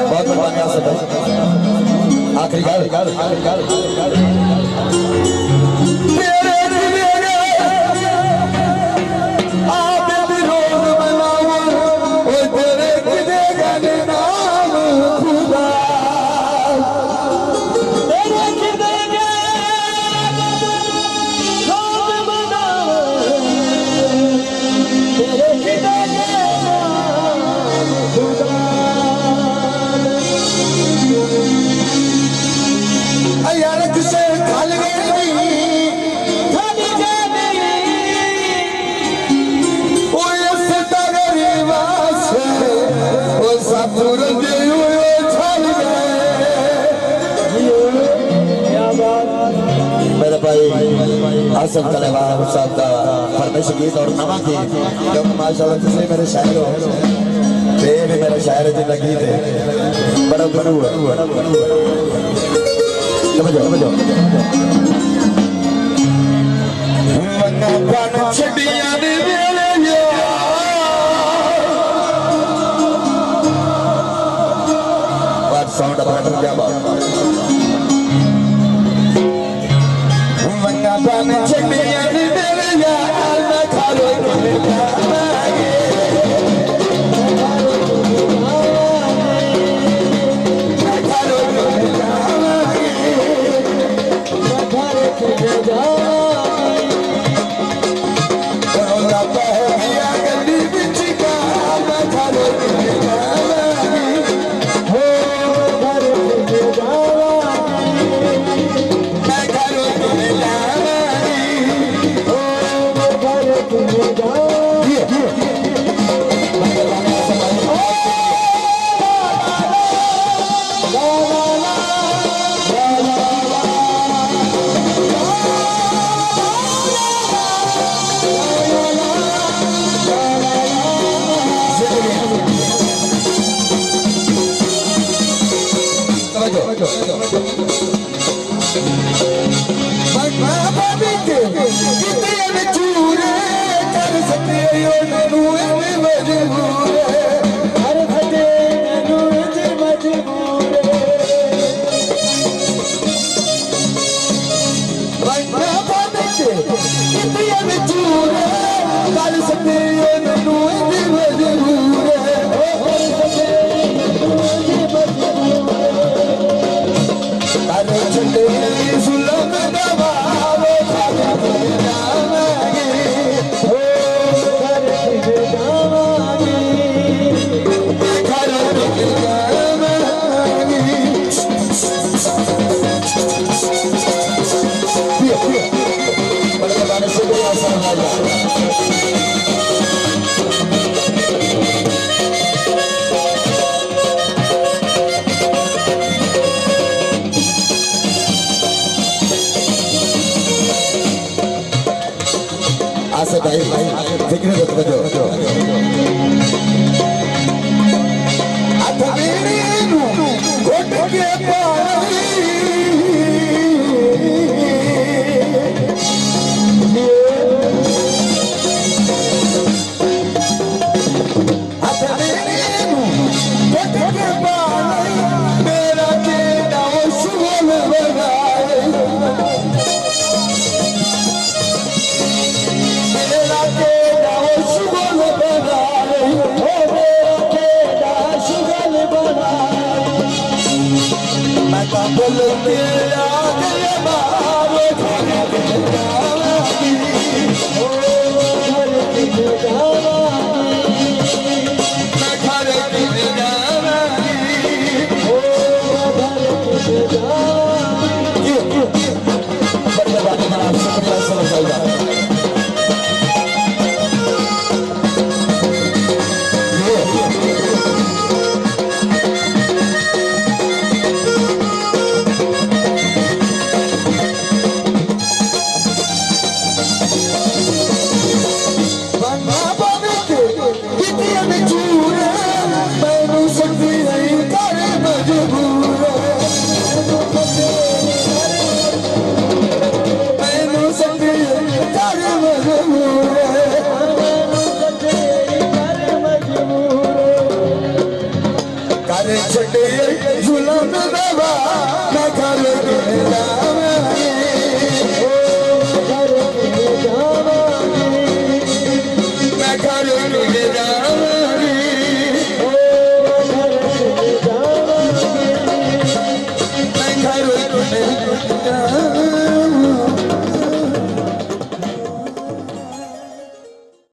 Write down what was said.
बहुत मेहरबानी आसिफ भाई। आखिरी गाल आसिफ कलेवार साहब का फरमाइश गीत और नवा गीत जो माशाल्लाह तुझे मेरे शायर हो ते भी मेरे शायर जिंदा गीत है बड़ा गुरु है समझो मन्ना पान छड़ियां दे वेले व्हाट साउंड अबाउट क्या बात पान छड़ियां दे वेले यार ना खालो आसिफ भाई फिक्र मत करो अथवीनु घोट के पानी अथवीनु घोट के पानी मेरा के नाम सुगल बनाए बोल के आगे मारो